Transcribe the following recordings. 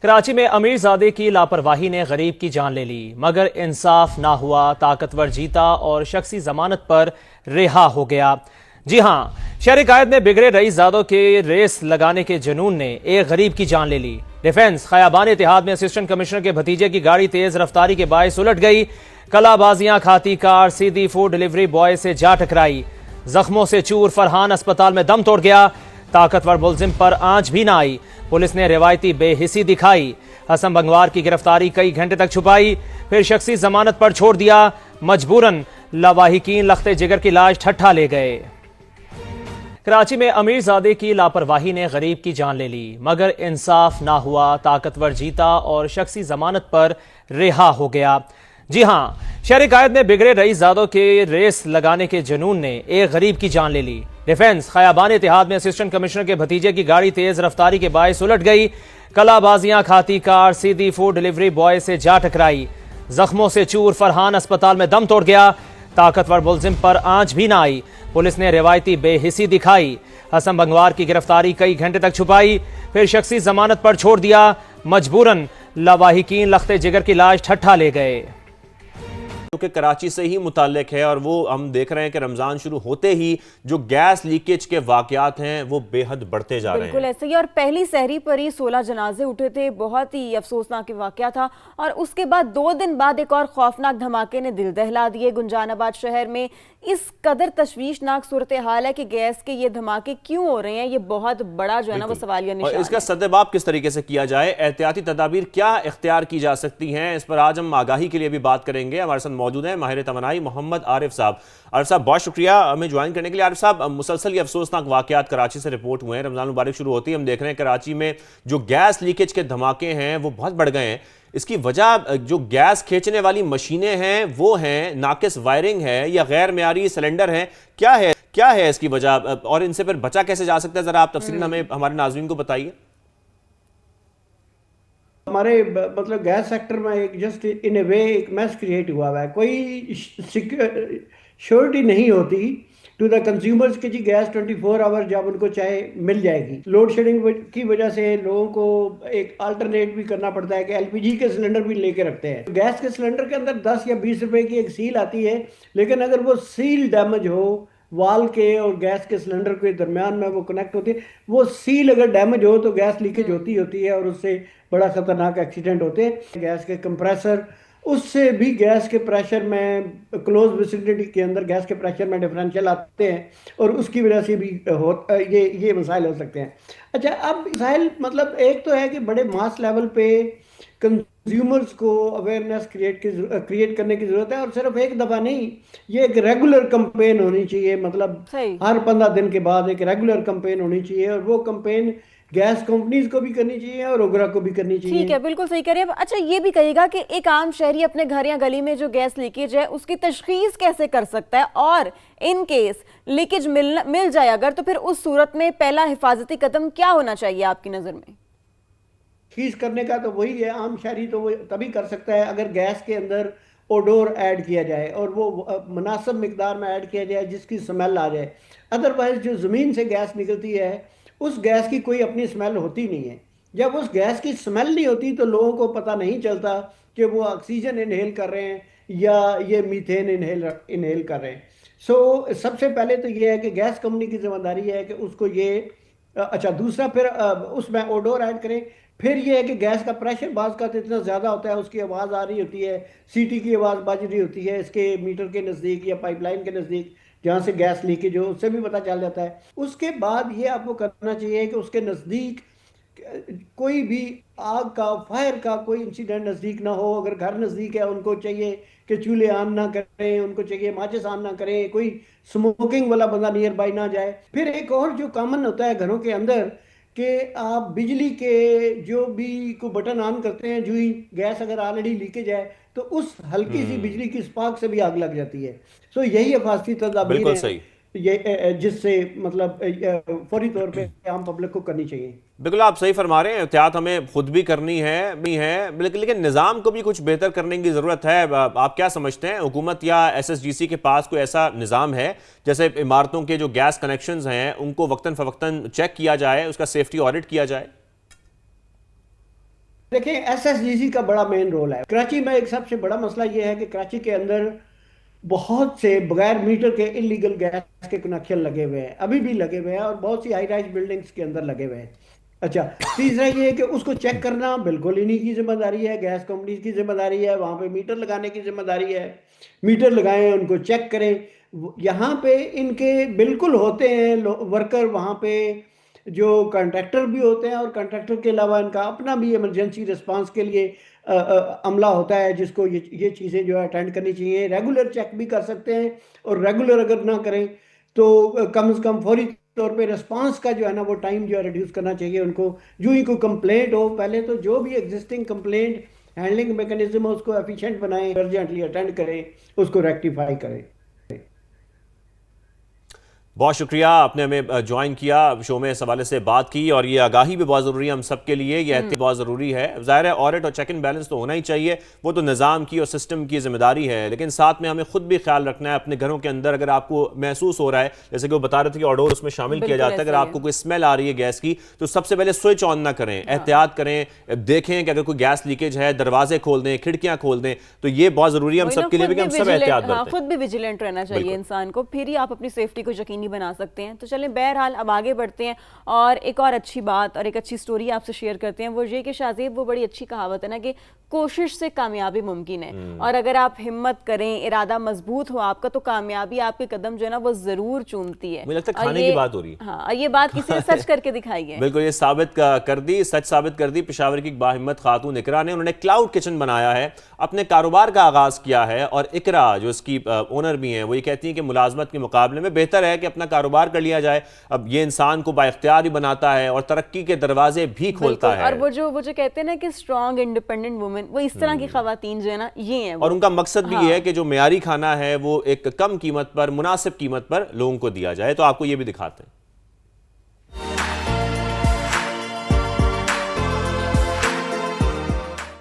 कराची में अमीरजादे की लापरवाही ने गरीब की जान ले ली, मगर इंसाफ ना हुआ। ताकतवर जीता और शख्सी जमानत पर रिहा हो गया। जी हां, शहर कायद में बिगड़े रईसजादों के रेस लगाने के जुनून ने एक गरीब की जान ले ली। डिफेंस खयाबान इतिहाद में असिस्टेंट कमिश्नर के भतीजे की गाड़ी तेज रफ्तारी के बायस उलट गई। कलाबाजियां खाती कार सीधी फूड डिलीवरी बॉय से जा टकराई। जख्मों से चूर फरहान अस्पताल में दम तोड़ गया। ताकतवर मुलजिम पर आंच भी ना आई। पुलिस ने रिवायती बेहिसी दिखाई। हसन बंगवार की गिरफ्तारी कई घंटे तक छुपाई, फिर शख्सी जमानत पर छोड़ दिया। मजबूरन लवाहिकीन लख्ते जिगर की लाश ठट्ठा ले गए। कराची में अमीरजादे की लापरवाही ने गरीब की जान ले ली, मगर इंसाफ ना हुआ। ताकतवर जीता और शख्सी जमानत पर रिहा हो गया। जी हां, शहर कायद में बिगड़े रईसजादों के रेस लगाने के जुनून ने एक गरीब की जान ले ली। डिफेंस खयाबान इतिहाद में असिस्टेंट कमिश्नर के भतीजे की गाड़ी तेज रफ्तारी के बायस उलट गई। कलाबाजियां खाती कार सीधी फूड डिलीवरी बॉय से जा टकराई। जख्मों से चूर फरहान अस्पताल में दम तोड़ गया। ताकतवर मुलजिम पर आंच भी ना आई। पुलिस ने रिवायती बेहिसी दिखाई। हसन बंगवार की गिरफ्तारी कई घंटे तक छुपाई, फिर शख्सी जमानत पर छोड़ दिया। मजबूरन लवाहिकीन लख्ते जिगर की लाश ठट्ठा ले गए। क्योंकि कराची से ही मुताल्लिक है और वो हम देख रहे हैं कि रमज़ान शुरू होते ही जो गैस लीकेज के वाकयात हैं वो बेहद बढ़ते जा रहे हैं। बिल्कुल ऐसे ही, और पहली सहरी पर ही 16 जनाजे उठे थे। बहुत ही अफसोसनाक वाकया था। और उसके बाद 2 दिन बाद एक और खौफनाक धमाके ने दिल दहला दिए गुंजानाबाद शहर में। इस कदर तशवीशनाक सूरत हाल है कि गैस के ये धमाके क्यों हो रहे हैं, ये बहुत बड़ा जो है ना वो सवालिया निशान है। इसका सद्देबाब किस तरीके से किया जाए, एहतियाती तदाबीर क्या इख्तियार की जा सकती हैं, इस पर आज हम आगाही के लिए भी बात करेंगे। हमारे साथ मौजूद हैं माहिर तवानाई मोहम्मद आरिफ साहब। आरिफ साहब, बहुत शुक्रिया हमें ज्वाइन करने के लिए। आरिफ साहब, मुसलसल ये अफसोसनाक वाकयात कराची से रिपोर्ट हुए हैं। रमजान मुबारक शुरू होती है, हम देख रहे हैं कराची में जो गैस लीकेज के धमाके हैं वो बहुत बढ़ गए हैं। इसकी वजह जो गैस खींचने वाली मशीनें हैं वो हैं, नाकिस वायरिंग है या गैर मेयारी सिलेंडर है, क्या है इसकी वजह, और इनसे फिर बचा कैसे जा सकता है, जरा आप तफसीलन हमें हमारे नाज़रीन को बताइए। हमारे मतलब गैस सेक्टर में एक जस्ट इन ए वे एक मैस क्रिएट हुआ है। कोई श्योरिटी नहीं होती टू द कंज्यूमर्स कि जी गैस 24 आवर जब उनको चाहे मिल जाएगी। लोड शेडिंग की वजह से लोगों को एक अल्टरनेट भी करना पड़ता है कि एलपीजी के सिलेंडर भी लेके रखते हैं। गैस के सिलेंडर के अंदर 10 या 20 रुपए की एक सील आती है, लेकिन अगर वो सील डैमेज हो, वाल के और गैस के सिलेंडर के दरमियान में वो कनेक्ट होती है, वो सील अगर डैमेज हो तो गैस लीकेज होती है और उससे बड़ा खतरनाक एक्सीडेंट होते हैं। गैस के कंप्रेसर, उससे भी गैस के प्रेशर में क्लोज विसिनिटी के अंदर गैस के प्रेशर में डिफरेंशियल आते हैं और उसकी वजह से भी ये मसाइल हो सकते हैं। अच्छा, अब मसाइल मतलब एक तो है कि बड़े मास लेवल पे कंज्यूमर्स को अवेयरनेस क्रिएट करने की जरूरत है, और सिर्फ एक दफ़ा नहीं, ये एक रेगुलर कंपेन होनी चाहिए। मतलब हर 15 दिन के बाद एक रेगुलर कंपेन होनी चाहिए, और वो कंपेन गैस कंपनीज को भी करनी चाहिए और ओगरा को भी करनी चाहिए। ठीक है, बिल्कुल सही कह रहे हैं। अच्छा, ये भी कहिएगा कि एक आम शहरी अपने घर या गली में जो गैस लीकेज है उसकी तशखीस कैसे कर सकता है, और इन केस लीकेज मिल जाए अगर, तो फिर उस सूरत में पहला हिफाजती कदम क्या होना चाहिए आपकी नज़र में? तशखीस करने का तो वही है, आम शहरी तो वो तभी कर सकता है अगर गैस के अंदर ओडोर ऐड किया जाए और वो मुनासिब मिकदार में ऐड किया जाए जिसकी स्मेल आ जाए। अदरवाइज जो ज़मीन से गैस निकलती है उस गैस की कोई अपनी स्मेल होती नहीं है। जब उस गैस की स्मेल नहीं होती तो लोगों को पता नहीं चलता कि वो ऑक्सीजन इनहेल कर रहे हैं या ये मीथेन इनहेल कर रहे हैं। सो सबसे पहले तो ये है कि गैस कंपनी की जिम्मेदारी है कि उसको ये अच्छा, दूसरा फिर उसमें ओडोर ऐड करें। फिर ये है कि गैस का प्रेशर बाज़ का तो इतना ज़्यादा होता है, उसकी आवाज़ आ रही होती है, सीटी की आवाज़ बज रही होती है इसके मीटर के नज़दीक या पाइपलाइन के नज़दीक जहाँ से गैस लीकेज हो, उससे भी पता चल जाता है। उसके बाद ये आपको करना चाहिए कि उसके नज़दीक कोई भी आग का, फायर का कोई इंसिडेंट नज़दीक ना हो। अगर घर नज़दीक है उनको चाहिए कि चूल्हे ऑन ना करें, उनको चाहिए माचिस ऑन ना करें, कोई स्मोकिंग वाला बंदा नियर बाई ना जाए। फिर एक और जो कॉमन होता है घरों के अंदर कि आप बिजली के जो भी को बटन ऑन करते हैं, जो ही गैस अगर ऑलरेडी लीकेज है तो उस हल्की सी बिजली की स्पार्क से भी आग लग जाती है। सो यही हिफाजती तदाबीर है ये जिससे मतलब फौरी तौर पे आम पब्लिक को करनी चाहिए। बिल्कुल आप सही फरमा रहे हैं, एहतियात हमें खुद भी करनी है लेकिन निज़ाम को भी कुछ बेहतर करने की ज़रूरत है। आप क्या समझते हैं, हुकूमत या एसएसडीसी के पास कोई ऐसा निज़ाम है जैसे इमारतों के जो गैस कनेक्शंस हैं उनको वक्तन फ़वक्तन चेक किया जाए, उसका सेफ्टी ऑडिट किया जाए? देखें, एसएसडीसी का बड़ा मेन रोल है। कराची में एक सबसे बड़ा मसला ये है कि कराची के अंदर बहुत से बगैर मीटर के इलीगल गैस के कनेक्शन लगे हुए हैं, अभी भी लगे हुए हैं, और बहुत सी हाई राइज बिल्डिंग्स के अंदर लगे हुए हैं। अच्छा, तीसरा ये है कि उसको चेक करना बिल्कुल इन्हीं की जिम्मेदारी है, गैस कंपनीज की जिम्मेदारी है, वहाँ पे मीटर लगाने की जिम्मेदारी है। मीटर लगाएं, उनको चेक करें। यहाँ पे इनके बिल्कुल होते हैं वर्कर वहाँ पे, जो कॉन्ट्रैक्टर भी होते हैं, और कॉन्ट्रैक्टर के अलावा इनका अपना भी इमरजेंसी रिस्पांस के लिए अमला होता है, जिसको ये चीज़ें जो है अटेंड करनी चाहिए। रेगुलर चेक भी कर सकते हैं, और रेगुलर अगर ना करें तो कम से कम फौरी तौर पे रिस्पांस का जो है ना वो टाइम जो है रिड्यूस करना चाहिए उनको। जो ही कोई कंप्लेंट हो, पहले तो जो भी एग्जिस्टिंग कंप्लेंट हैंडलिंग मैकेनिज्म है उसको एफिशिएंट बनाएं, अर्जेंटली अटेंड करें, उसको रेक्टिफाई करें। बहुत शुक्रिया, आपने हमें ज्वाइन किया, शो में इस हवाले से बात की, और ये आगाही भी बहुत ज़रूरी है हम सब के लिए, ये एहतियात बहुत ज़रूरी है। ज़ाहिर है ऑडिट और चेक एंड बैलेंस तो होना ही चाहिए, वो तो निज़ाम की और सिस्टम की जिम्मेदारी है, लेकिन साथ में हमें खुद भी ख्याल रखना है अपने घरों के अंदर। अगर आपको महसूस हो रहा है, जैसे कि वो बता रहे थे कि ऑडोर उसमें शामिल किया जाता है, अगर आपको कोई स्मेल आ रही है गैस की, तो सबसे पहले स्विच ऑन ना करें, एहतियात करें, देखें कि अगर कोई गैस लीकेज है, दरवाजे खोल दें, खिड़कियाँ खोल दें। तो ये बहुत ज़रूरी है हम सब के लिए भी कि हम सब एहतियात बरतें। खुद भी विजिलेंट रहना चाहिए इंसान को, फिर ही आप अपनी सेफ्टी को यकीनी बना सकते हैं। तो चलें, बहरहाल अब आगे बढ़ते हैं, और एक और अच्छी बात और एक अच्छी स्टोरी आपसे शेयर करते हैं। वो ये कि शाहजेब, वो बड़ी अच्छी कहावत है ना कि कोशिश से कामयाबी मुमकिन है, और अगर आप हिम्मत करें, इरादा मजबूत हो आपका, तो कामयाबी आपके कदम जो है ना वो जरूर चूमती है। मुझे लगता है खाने की बात हो रही है। हाँ, ये बात किसी ने सच करके दिखाई है। बिल्कुल, ये सच साबित कर दी पेशावर की बाहिम्मत खातून इकरा ने। उन्होंने क्लाउड किचन बनाया है, अपने कारोबार का आगाज किया है, और इकरा जो इसकी ओनर भी हैं वो ये कहती हैं कि मुलाजमत के मुकाबले में बेहतर है कि अपना कारोबार कर लिया जाए। अब ये इंसान को बाइख्तियार भी बनाता है और तरक्की के दरवाजे भी खोलता है। और वो जो कहते हैं ना कि स्ट्रॉन्ग इंडिपेंडेंट वुमेन, वो इस तरह की खवातीन जो है ना ये हैं। और उनका मकसद भी ये है कि जो मेयारी खाना है वो एक कम कीमत पर, मुनासिब कीमत पर लोगों को दिया जाए। तो आपको ये भी दिखाते हैं।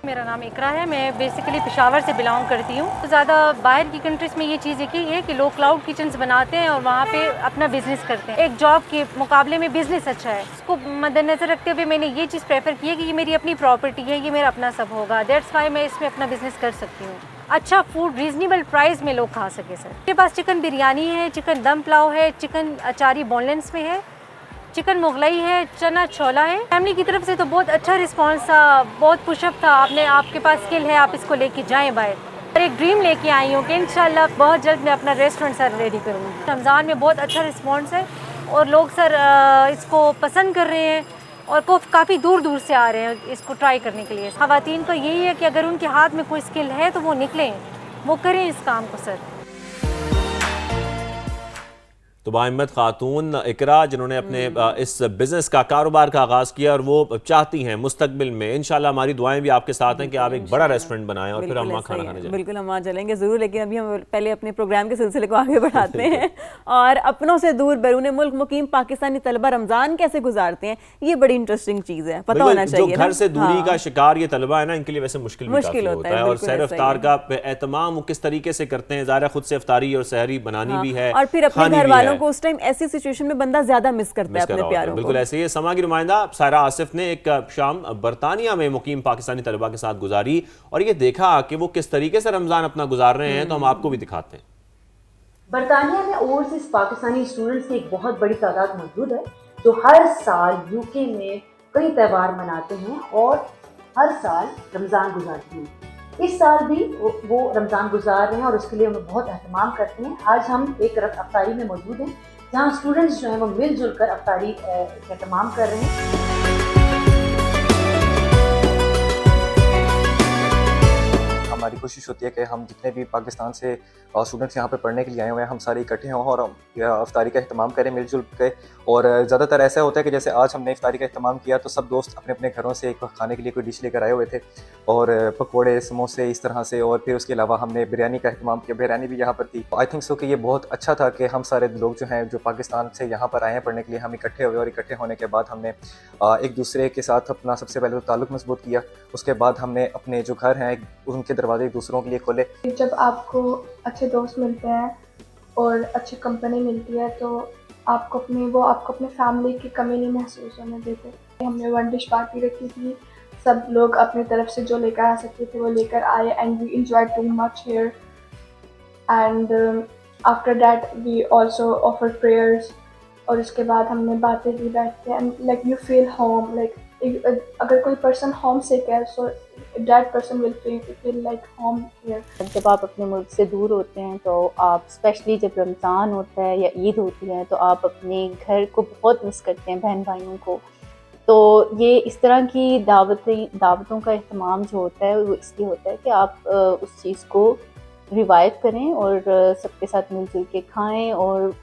मेरा नाम इकरा है, मैं बेसिकली पेशावर से बिलोंग करती हूँ। तो ज़्यादा बाहर की कंट्रीज़ में ये चीज़ है कि लोग क्लाउड किचन्स बनाते हैं और वहाँ पे अपना बिजनेस करते हैं। एक जॉब के मुकाबले में बिजनेस अच्छा है, इसको मद्देनजर रखते हुए मैंने ये चीज़ प्रेफर की है कि ये मेरी अपनी प्रॉपर्टी है, ये मेरा अपना सब होगा। दैट्स वाई मैं इसमें अपना बिजनेस कर सकती हूँ। अच्छा फूड रीजनेबल प्राइस में लोग खा सके। सर मेरे पास चिकन बिरयानी है, चिकन दम पुलाव है, चिकन अचारी बोनलेस में है, चिकन मुगलई है, चना छोला है। फैमिली की तरफ से तो बहुत अच्छा रिस्पांस था, बहुत पुशअप था। आपके पास स्किल है, आप इसको लेके जाएं बाहर। और एक ड्रीम लेके आई हूँ कि इंशाल्लाह बहुत जल्द मैं अपना रेस्टोरेंट सर रेडी करूँगी। रमज़ान में बहुत अच्छा रिस्पांस है और लोग सर इसको पसंद कर रहे हैं, और काफ़ी दूर दूर से आ रहे हैं इसको ट्राई करने के लिए। ख़वातीन को यही है कि अगर उनके हाथ में कोई स्किल है तो वो निकलें, वो करें इस काम को सर। तो बाहिम्मत खातून इकरा जिन्होंने अपने इस बिजनेस का, कारोबार का आगाज किया, और वो चाहती हैं मुस्तकबिल में, इंशाल्लाह हमारी दुआएं भी आपके साथ हैं कि आप एक बड़ा रेस्टोरेंट बनाएं और फिर हम वहाँ खाना खाने जाएं। बिल्कुल, हम वहाँ चलेंगे ज़रूर, लेकिन अभी हम पहले अपने प्रोग्राम के सिलसिले को आगे बढ़ाते हैं। और अपनों से दूर बैरून मुल्क मुकीम पाकिस्तानी तलबा रमज़ान कैसे गुजारते हैं, ये बड़ी इंटरेस्टिंग चीज़ है, पता होना चाहिए। जो घर से दूरी का शिकार ये तलबा है ना, इनके लिए वैसे मुश्किल होता है। और सहर इफ्तार का एहतमाम वो किस तरीके से करते हैं, ज़ाहिर खुद से इफ्तारी और सहरी बनानी भी है, और फिर अपने घर वालों को उस टाइम ऐसी सिचुएशन में बंदा ज्यादा मिस करता है अपने प्यारों को। बिल्कुल ऐसे ही समा की नुमाइंदा सायरा आसिफ ने एक शाम बरतानिया में मुकीम पाकिस्तानी तलबा के साथ गुजारी, और ये देखा कि वो किस तरीके से रमजान अपना गुजार रहे हैं। तो हम आपको भी दिखाते हैं। बरतानिया में ओवरसीज पाकिस्तानी स्टूडेंट्स की एक बहुत बड़ी तादाद मौजूद है जो हर साल यूके में कई त्यौहार मनाते हैं और हर साल रमज़ान गुजारते हैं। इस साल भी वो रमज़ान गुजार रहे हैं और उसके लिए उन्हें बहुत एहतमाम करते हैं। आज हम एक तरफ अफ्तारी में मौजूद हैं जहाँ स्टूडेंट्स जो हैं वो मिलजुल कर अफ्तारी का एहतमाम कर रहे हैं। हमारी कोशिश होती है कि हम जितने भी पाकिस्तान से स्टूडेंट्स यहाँ पे पढ़ने के लिए आए हुए हैं, हम सारे इकट्ठे हों और अफ्तारी का एहतमाम करें मिलजुल के। और ज़्यादातर ऐसा होता है कि जैसे आज हमने इफ्तारी का एहतमाम किया तो सब दोस्त अपने अपने घरों से एक खाने के लिए कोई डिश लेकर आए हुए थे, और पकौड़े, समोसे इस तरह से, और फिर उसके अलावा हमने बिरयानी का एहतमाम किया। बिरयानी भी यहाँ पर थी। आई थिंक सो कि ये बहुत अच्छा था कि हम सारे लोग जो हैं जो पाकिस्तान से यहाँ पर आए हैं पढ़ने के लिए, हम इकट्ठे हुए, और इकट्ठे होने के बाद हमने एक दूसरे के साथ अपना सबसे पहले तो ताल्लुक़ मजबूत किया। उसके बाद हमने अपने जो घर हैं उनके दरवाजे एक दूसरों के लिए खोले। जब आपको अच्छे दोस्त मिलते हैं और अच्छी कंपनी मिलती है तो आपको अपने फैमिली की कमी नहीं महसूस होने देते। हमने वन डिश पार्टी रखी थी, सब लोग अपनी तरफ से जो लेकर आ सकते थे वो लेकर आए and we enjoy too much here and after that we also offered prayers और उसके बाद हमने बातें की बैठ के and like you feel home like अगर कोई पर्सन होम सिक है so that person will feel like home here. जब आप अपने मुल्क से दूर होते हैं तो आप स्पेशली जब रमज़ान होता है या ईद होती है तो आप अपने घर को बहुत मिस करते हैं, बहन भाइयों को। तो ये इस तरह की दावतों का एहतमाम जो होता है वो इसलिए होता है कि आप उस चीज़ को रिवाइव करें और सबके साथ मिलजुल के खाएं और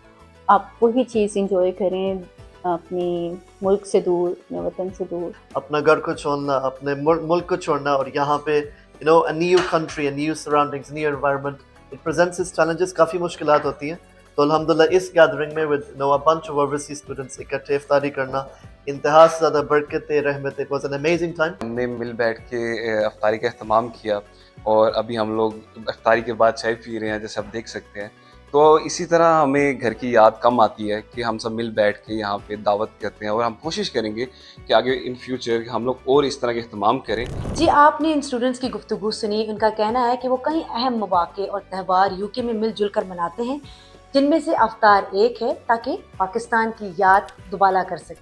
आप वही चीज़ इंजॉय करें अपनी मुल्क से दूर, अपने वतन से दूर। अपना घर को छोड़ना, अपने मुल्क को छोड़ना और यहाँ पे you know a new country, a new surroundings, new environment, it presents is challenges, काफ़ी मुश्किलात होती हैं। तो अल्हम्दुलिल्लाह इस गैदरिंग में with no a bunch of overseas students इकट्ठे इफ्तारी करना इंतहा से ज़्यादा बरकतें, रहमतें, it was an amazing time. हमने मिल बैठ के इफ्तारी का अहतमाम किया और अभी हम लोग इफ्तारी के बाद चाय पी रहे हैं, जैसे आप देख सकते हैं। तो इसी तरह हमें घर की याद कम आती है कि हम सब मिल बैठ के यहाँ पे दावत करते हैं और हम कोशिश करेंगे कि आगे इन फ्यूचर हम लोग और इस तरह के इख्तिमाम करें। जी, आपने इन स्टूडेंट्स की गुफ्तगू सुनी। उनका कहना है कि वो कई अहम मौक़े और त्यौहार यूके में मिलजुल कर मनाते हैं, जिनमें से अफ्तार एक है, ताकि पाकिस्तान की याद दुबाला कर सके।